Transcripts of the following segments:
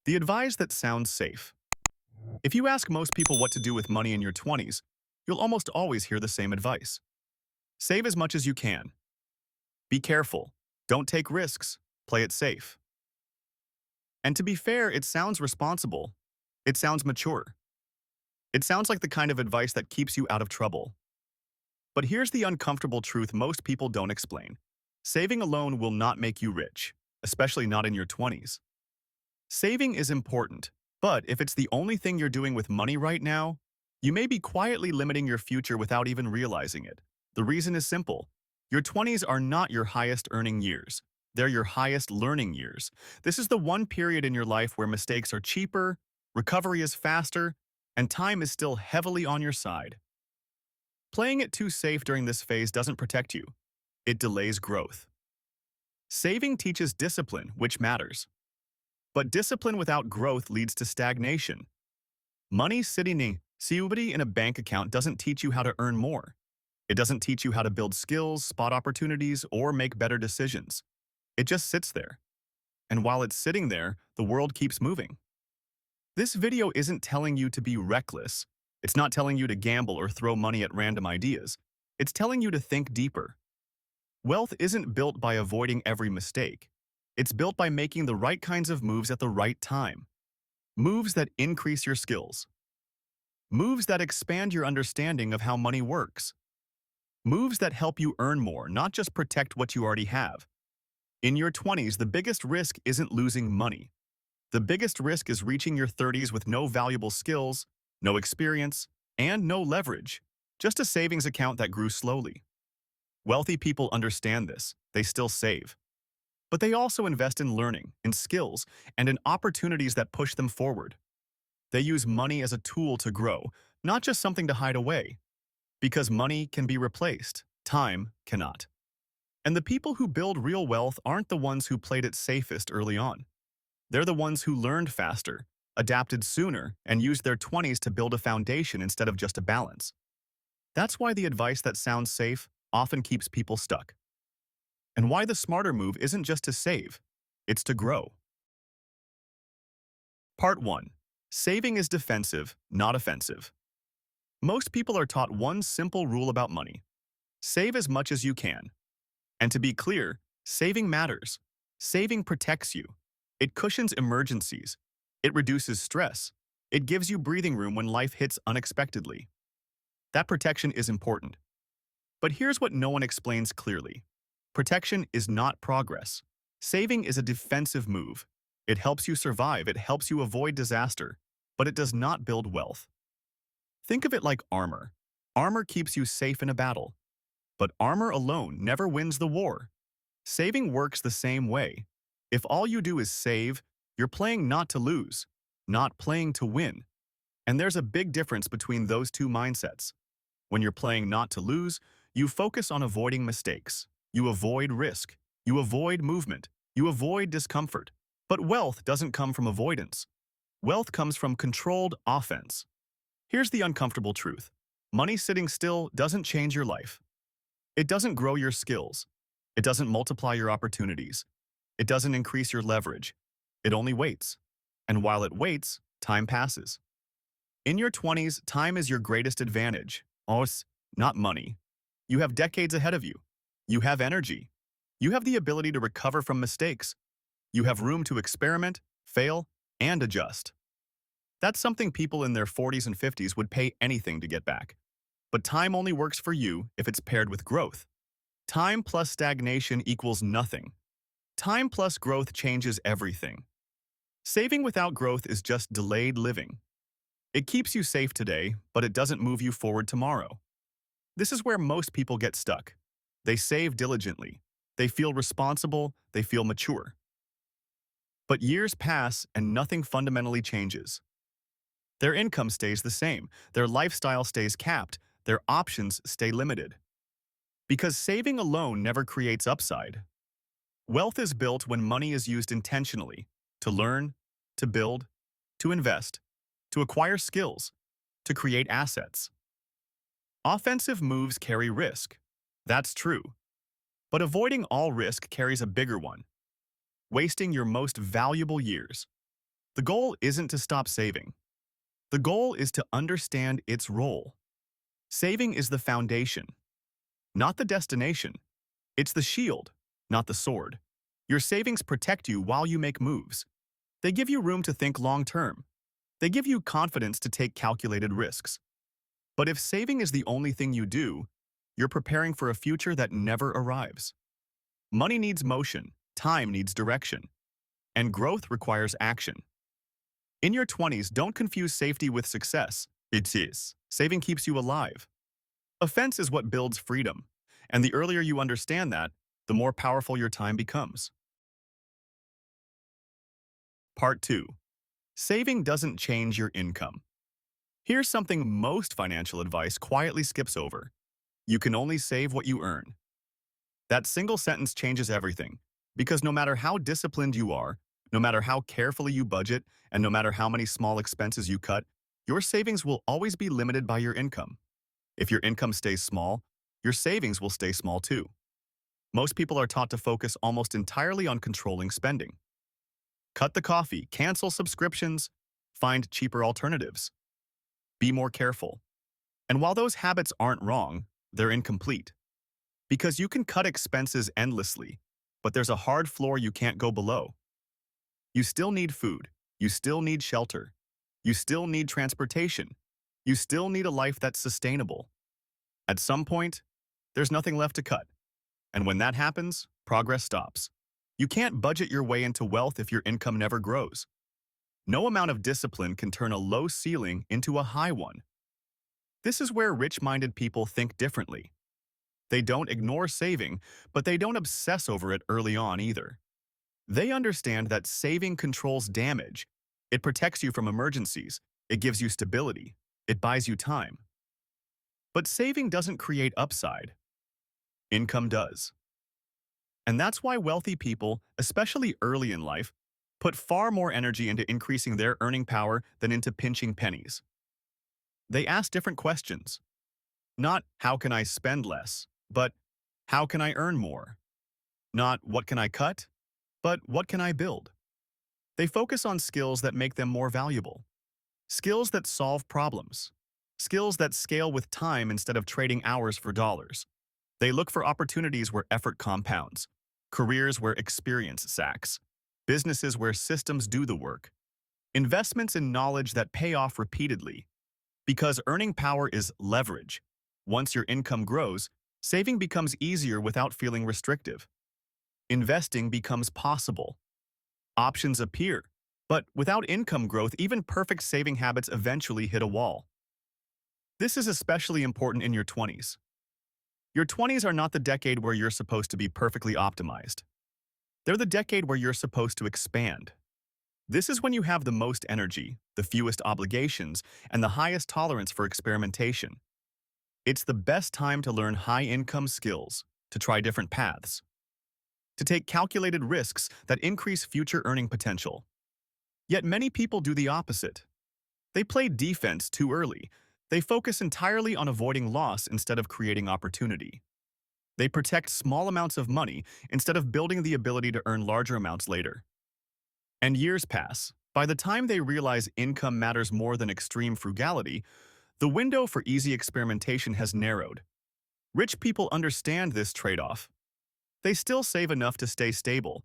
The advice that sounds safe. If you ask most people what to do with money in your 20s, you'll almost always hear the same advice. Save as much as you can. Be careful. Don't take risks. Play it safe. And to be fair, it sounds responsible. It sounds mature. It sounds like the kind of advice that keeps you out of trouble. But here's the uncomfortable truth most people don't explain. Saving alone will not make you rich, especially not in your 20s. Saving is important, but if it's the only thing you're doing with money right now, you may be quietly limiting your future without even realizing it. The reason is simple. Your 20s are not your highest earning years. They're your highest learning years. This is the one period in your life where mistakes are cheaper, recovery is faster, and time is still heavily on your side. Playing it too safe during this phase doesn't protect you. It delays growth. Saving teaches discipline, which matters. But discipline without growth leads to stagnation. Money sitting in a bank account doesn't teach you how to earn more. It doesn't teach you how to build skills, spot opportunities, or make better decisions. It just sits there. And while it's sitting there, the world keeps moving. This video isn't telling you to be reckless. It's not telling you to gamble or throw money at random ideas. It's telling you to think deeper. Wealth isn't built by avoiding every mistake. It's built by making the right kinds of moves at the right time. Moves that increase your skills. Moves that expand your understanding of how money works. Moves that help you earn more, not just protect what you already have. In your 20s, the biggest risk isn't losing money. The biggest risk is reaching your 30s with no valuable skills, no experience, and no leverage, just a savings account that grew slowly. Wealthy people understand this. They still save. But they also invest in learning, in skills, and in opportunities that push them forward. They use money as a tool to grow, not just something to hide away. Because money can be replaced, time cannot. And the people who build real wealth aren't the ones who played it safest early on. They're the ones who learned faster, adapted sooner, and used their 20s to build a foundation instead of just a balance. That's why the advice that sounds safe often keeps people stuck. And why the smarter move isn't just to save, it's to grow. Part 1. Saving is defensive, not offensive. Most people are taught one simple rule about money. Save as much as you can. And to be clear, saving matters. Saving protects you. It cushions emergencies. It reduces stress. It gives you breathing room when life hits unexpectedly. That protection is important. But here's what no one explains clearly. Protection is not progress. Saving is a defensive move. It helps you survive, it helps you avoid disaster, but it does not build wealth. Think of it like armor. Armor keeps you safe in a battle. But armor alone never wins the war. Saving works the same way. If all you do is save, you're playing not to lose, not playing to win. And there's a big difference between those two mindsets. When you're playing not to lose, you focus on avoiding mistakes. You avoid risk. You avoid movement. You avoid discomfort. But wealth doesn't come from avoidance. Wealth comes from controlled offense. Here's the uncomfortable truth. Money sitting still doesn't change your life. It doesn't grow your skills. It doesn't multiply your opportunities. It doesn't increase your leverage. It only waits. And while it waits, time passes. In your 20s, time is your greatest advantage. Oh, it's not money. You have decades ahead of you. You have energy. You have the ability to recover from mistakes. You have room to experiment, fail, and adjust. That's something people in their 40s and 50s would pay anything to get back. But time only works for you if it's paired with growth. Time plus stagnation equals nothing. Time plus growth changes everything. Saving without growth is just delayed living. It keeps you safe today, but it doesn't move you forward tomorrow. This is where most people get stuck. They save diligently. They feel responsible. They feel mature. But years pass and nothing fundamentally changes. Their income stays the same. Their lifestyle stays capped. Their options stay limited. Because saving alone never creates upside. Wealth is built when money is used intentionally to learn, to build, to invest, to acquire skills, to create assets. Offensive moves carry risk. That's true. But avoiding all risk carries a bigger one. Wasting your most valuable years. The goal isn't to stop saving. The goal is to understand its role. Saving is the foundation, not the destination. It's the shield, not the sword. Your savings protect you while you make moves. They give you room to think long-term. They give you confidence to take calculated risks. But if saving is the only thing you do, you're preparing for a future that never arrives. Money needs motion, time needs direction, and growth requires action. In your 20s, don't confuse safety with success. It is. Saving keeps you alive. Offense is what builds freedom, and the earlier you understand that, the more powerful your time becomes. Part 2. Saving doesn't change your income. Here's something most financial advice quietly skips over. You can only save what you earn. That single sentence changes everything, because no matter how disciplined you are, no matter how carefully you budget, and no matter how many small expenses you cut, your savings will always be limited by your income. If your income stays small, your savings will stay small too. Most people are taught to focus almost entirely on controlling spending. Cut the coffee, cancel subscriptions, find cheaper alternatives. Be more careful. And while those habits aren't wrong, they're incomplete. Because you can cut expenses endlessly, but there's a hard floor you can't go below. You still need food. You still need shelter. You still need transportation. You still need a life that's sustainable. At some point, there's nothing left to cut. And when that happens, progress stops. You can't budget your way into wealth if your income never grows. No amount of discipline can turn a low ceiling into a high one. This is where rich-minded people think differently. They don't ignore saving, but they don't obsess over it early on either. They understand that saving controls damage. It protects you from emergencies. It gives you stability. It buys you time. But saving doesn't create upside. Income does. And that's why wealthy people, especially early in life, put far more energy into increasing their earning power than into pinching pennies. They ask different questions. Not, how can I spend less, but how can I earn more? Not, what can I cut, but what can I build? They focus on skills that make them more valuable. Skills that solve problems. Skills that scale with time instead of trading hours for dollars. They look for opportunities where effort compounds, careers where experience sacks, businesses where systems do the work, investments in knowledge that pay off repeatedly. Because earning power is leverage. Once your income grows, saving becomes easier without feeling restrictive. Investing becomes possible. Options appear, but without income growth, even perfect saving habits eventually hit a wall. This is especially important in your 20s. Your 20s are not the decade where you're supposed to be perfectly optimized. They're the decade where you're supposed to expand. This is when you have the most energy, the fewest obligations, and the highest tolerance for experimentation. It's the best time to learn high-income skills, to try different paths, to take calculated risks that increase future earning potential. Yet many people do the opposite. They play defense too early. They focus entirely on avoiding loss instead of creating opportunity. They protect small amounts of money instead of building the ability to earn larger amounts later. And years pass. By the time they realize income matters more than extreme frugality, the window for easy experimentation has narrowed. Rich people understand this trade-off. They still save enough to stay stable,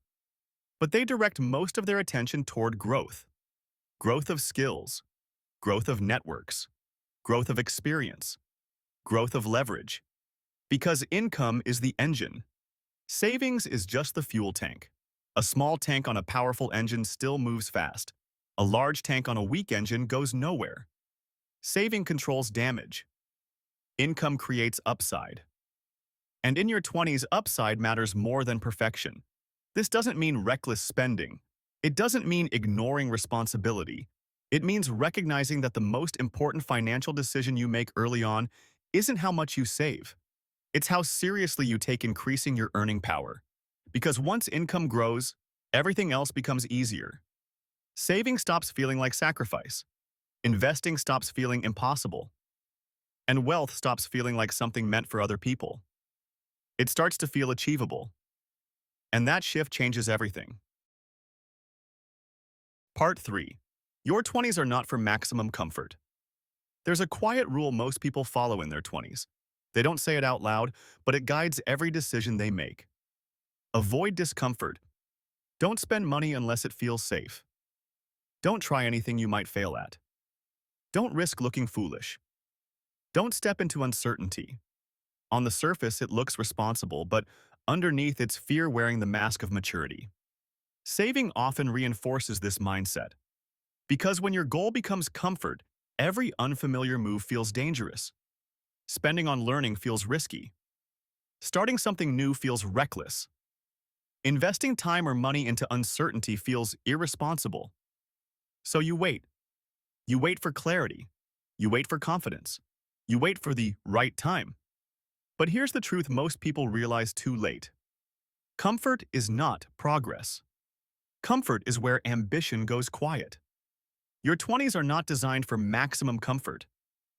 but they direct most of their attention toward growth. Growth of skills, growth of networks, growth of experience, growth of leverage. Because income is the engine. Savings is just the fuel tank. A small tank on a powerful engine still moves fast. A large tank on a weak engine goes nowhere. Saving controls damage. Income creates upside. And in your 20s, upside matters more than perfection. This doesn't mean reckless spending. It doesn't mean ignoring responsibility. It means recognizing that the most important financial decision you make early on isn't how much you save. It's how seriously you take increasing your earning power. Because once income grows, everything else becomes easier. Saving stops feeling like sacrifice. Investing stops feeling impossible. And wealth stops feeling like something meant for other people. It starts to feel achievable. And that shift changes everything. Part 3. Your 20s are not for maximum comfort. There's a quiet rule most people follow in their 20s. They don't say it out loud, but it guides every decision they make. Avoid discomfort. Don't spend money unless it feels safe. Don't try anything you might fail at. Don't risk looking foolish. Don't step into uncertainty. On the surface, it looks responsible, but underneath, it's fear wearing the mask of maturity. Saving often reinforces this mindset. Because when your goal becomes comfort, every unfamiliar move feels dangerous. Spending on learning feels risky. Starting something new feels reckless. Investing time or money into uncertainty feels irresponsible. So you wait. You wait for clarity. You wait for confidence. You wait for the right time. But here's the truth most people realize too late. Comfort is not progress. Comfort is where ambition goes quiet. Your 20s are not designed for maximum comfort.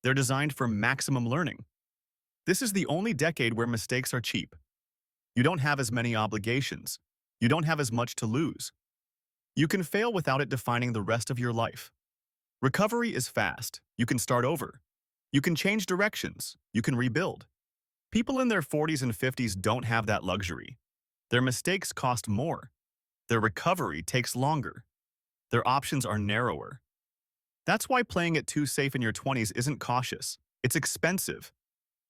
They're designed for maximum learning. This is the only decade where mistakes are cheap. You don't have as many obligations. You don't have as much to lose. You can fail without it defining the rest of your life. Recovery is fast. You can start over. You can change directions. You can rebuild. People in their 40s and 50s don't have that luxury. Their mistakes cost more. Their recovery takes longer. Their options are narrower. That's why playing it too safe in your 20s isn't cautious. It's expensive.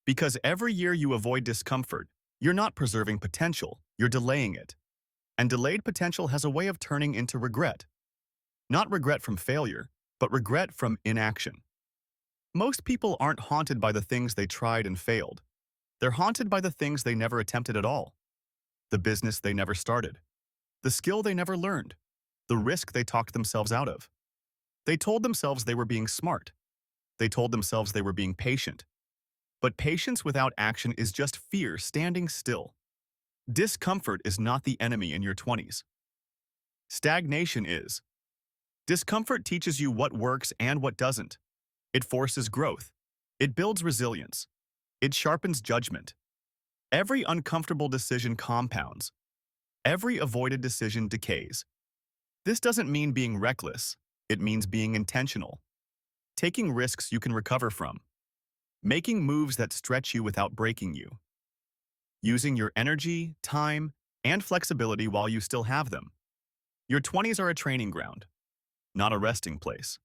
Because every year you avoid discomfort, you're not preserving potential, you're delaying it. And delayed potential has a way of turning into regret. Not regret from failure, but regret from inaction. Most people aren't haunted by the things they tried and failed. They're haunted by the things they never attempted at all. The business they never started. The skill they never learned. The risk they talked themselves out of. They told themselves they were being smart. They told themselves they were being patient. But patience without action is just fear standing still. Discomfort is not the enemy in your 20s. Stagnation is. Discomfort teaches you what works and what doesn't. It forces growth. It builds resilience. It sharpens judgment. Every uncomfortable decision compounds. Every avoided decision decays. This doesn't mean being reckless. It means being intentional. Taking risks you can recover from. Making moves that stretch you without breaking you. Using your energy, time, and flexibility while you still have them. Your 20s are a training ground, not a resting place.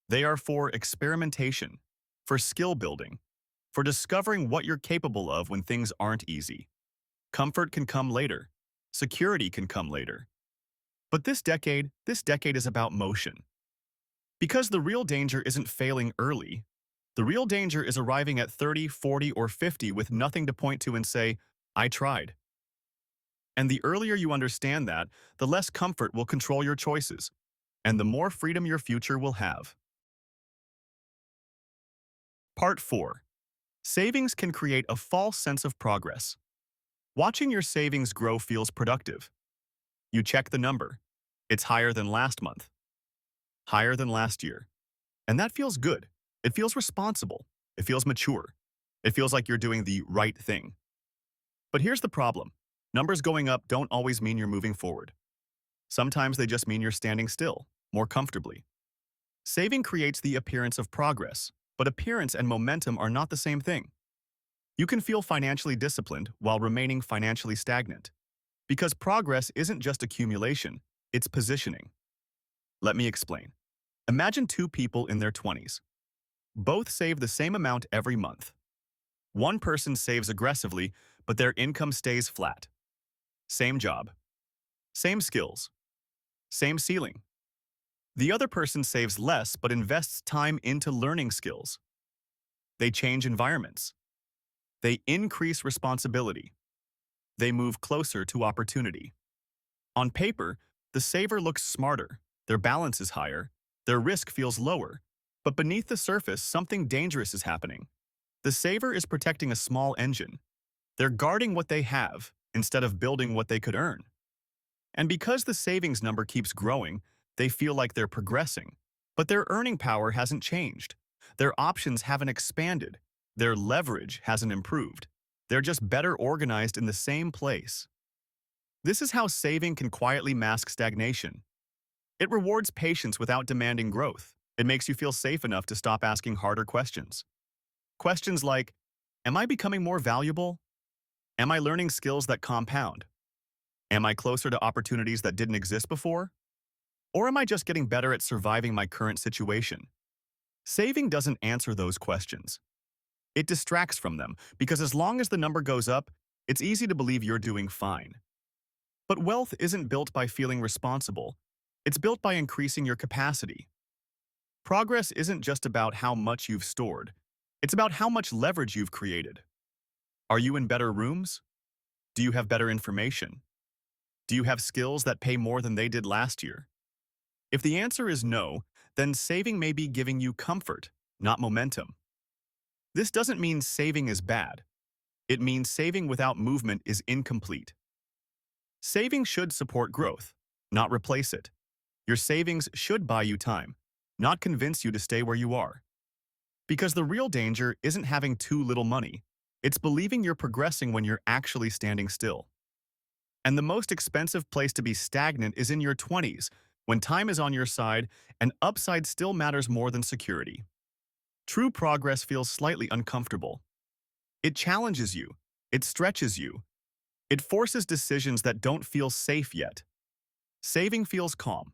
They are for experimentation, for skill building, for discovering what you're capable of when things aren't easy. Comfort can come later. Security can come later. But this decade is about motion. Because the real danger isn't failing early. The real danger is arriving at 30, 40, or 50 with nothing to point to and say, I tried. And the earlier you understand that, the less comfort will control your choices, and the more freedom your future will have. Part 4. Savings can create a false sense of progress. Watching your savings grow feels productive. You check the number. It's higher than last month. Higher than last year. And that feels good. It feels responsible. It feels mature. It feels like you're doing the right thing. But here's the problem. Numbers going up don't always mean you're moving forward. Sometimes they just mean you're standing still, more comfortably. Saving creates the appearance of progress, but appearance and momentum are not the same thing. You can feel financially disciplined while remaining financially stagnant. Because progress isn't just accumulation, it's positioning. Let me explain. Imagine two people in their 20s. Both save the same amount every month. One person saves aggressively, but their income stays flat. Same job. Same skills. Same ceiling. The other person saves less but invests time into learning skills. They change environments. They increase responsibility. They move closer to opportunity. On paper, the saver looks smarter, their balance is higher, their risk feels lower, but beneath the surface, something dangerous is happening. The saver is protecting a small engine. They're guarding what they have instead of building what they could earn. And because the savings number keeps growing, they feel like they're progressing. But their earning power hasn't changed. Their options haven't expanded. Their leverage hasn't improved. They're just better organized in the same place. This is how saving can quietly mask stagnation. It rewards patience without demanding growth. It makes you feel safe enough to stop asking harder questions. Questions like, am I becoming more valuable? Am I learning skills that compound? Am I closer to opportunities that didn't exist before? Or am I just getting better at surviving my current situation? Saving doesn't answer those questions. It distracts from them because as long as the number goes up, it's easy to believe you're doing fine. But wealth isn't built by feeling responsible. It's built by increasing your capacity. Progress isn't just about how much you've stored. It's about how much leverage you've created. Are you in better rooms? Do you have better information? Do you have skills that pay more than they did last year? If the answer is no, then saving may be giving you comfort, not momentum. This doesn't mean saving is bad. It means saving without movement is incomplete. Saving should support growth, not replace it. Your savings should buy you time, not convince you to stay where you are. Because the real danger isn't having too little money. It's believing you're progressing when you're actually standing still. And the most expensive place to be stagnant is in your 20s, when time is on your side and upside still matters more than security. True progress feels slightly uncomfortable. It challenges you. It stretches you. It forces decisions that don't feel safe yet. Saving feels calm.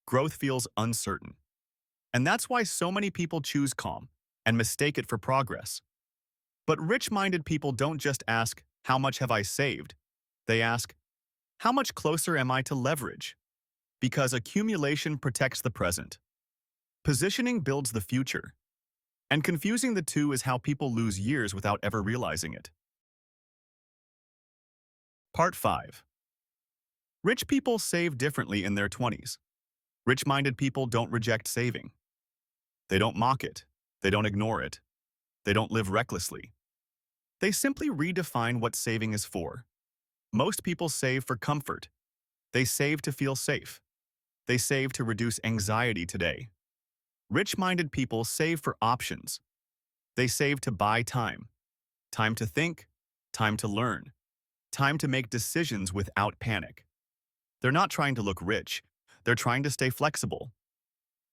Growth feels uncertain. And that's why so many people choose calm and mistake it for progress. But rich-minded people don't just ask, how much have I saved? They ask, how much closer am I to leverage? Because accumulation protects the present. Positioning builds the future. And confusing the two is how people lose years without ever realizing it. Part 5. Rich people save differently in their 20s. Rich-minded people don't reject saving. They don't mock it. They don't ignore it. They don't live recklessly. They simply redefine what saving is for. Most people save for comfort. They save to feel safe. They save to reduce anxiety today. Rich-minded people save for options. They save to buy time. Time to think, time to learn, time to make decisions without panic. They're not trying to look rich. They're trying to stay flexible.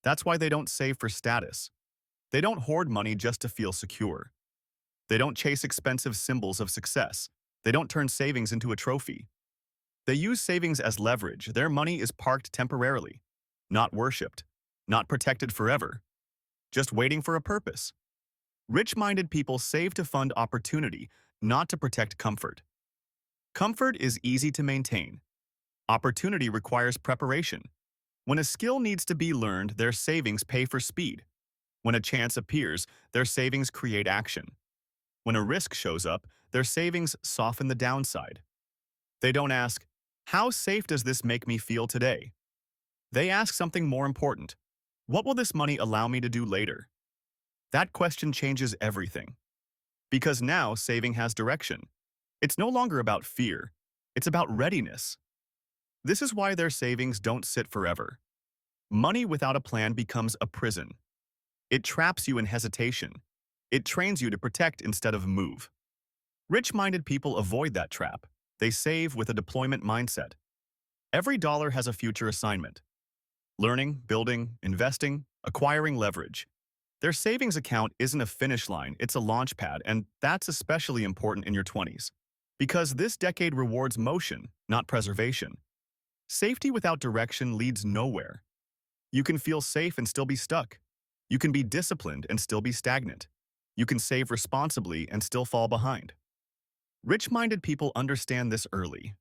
That's why they don't save for status. They don't hoard money just to feel secure. They don't chase expensive symbols of success. They don't turn savings into a trophy. They use savings as leverage. Their money is parked temporarily, not worshipped, not protected forever, just waiting for a purpose. Rich-minded people save to fund opportunity, not to protect comfort. Comfort is easy to maintain. Opportunity requires preparation. When a skill needs to be learned, their savings pay for speed. When a chance appears, their savings create action. When a risk shows up, their savings soften the downside. They don't ask, how safe does this make me feel today? They ask something more important. What will this money allow me to do later? That question changes everything. Because now saving has direction. It's no longer about fear. It's about readiness. This is why their savings don't sit forever. Money without a plan becomes a prison. It traps you in hesitation. It trains you to protect instead of move. Rich-minded people avoid that trap. They save with a deployment mindset. Every dollar has a future assignment. Learning, building, investing, acquiring leverage. Their savings account isn't a finish line, it's a launch pad, and that's especially important in your 20s. Because this decade rewards motion, not preservation. Safety without direction leads nowhere. You can feel safe and still be stuck. You can be disciplined and still be stagnant. You can save responsibly and still fall behind. Rich-minded people understand this early.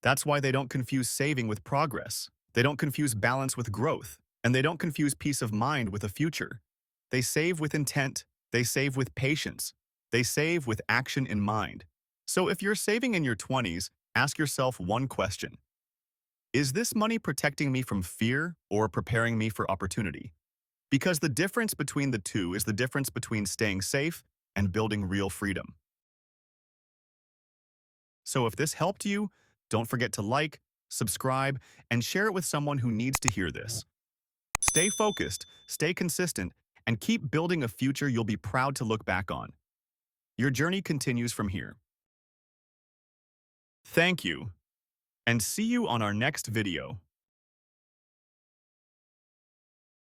That's why they don't confuse saving with progress. They don't confuse balance with growth. And they don't confuse peace of mind with a future. They save with intent. They save with patience. They save with action in mind. So if you're saving in your 20s, ask yourself one question. Is this money protecting me from fear or preparing me for opportunity? Because the difference between the two is the difference between staying safe and building real freedom. So if this helped you, don't forget to like, subscribe, and share it with someone who needs to hear this. Stay focused, stay consistent, and keep building a future you'll be proud to look back on. Your journey continues from here. Thank you, and see you on our next video.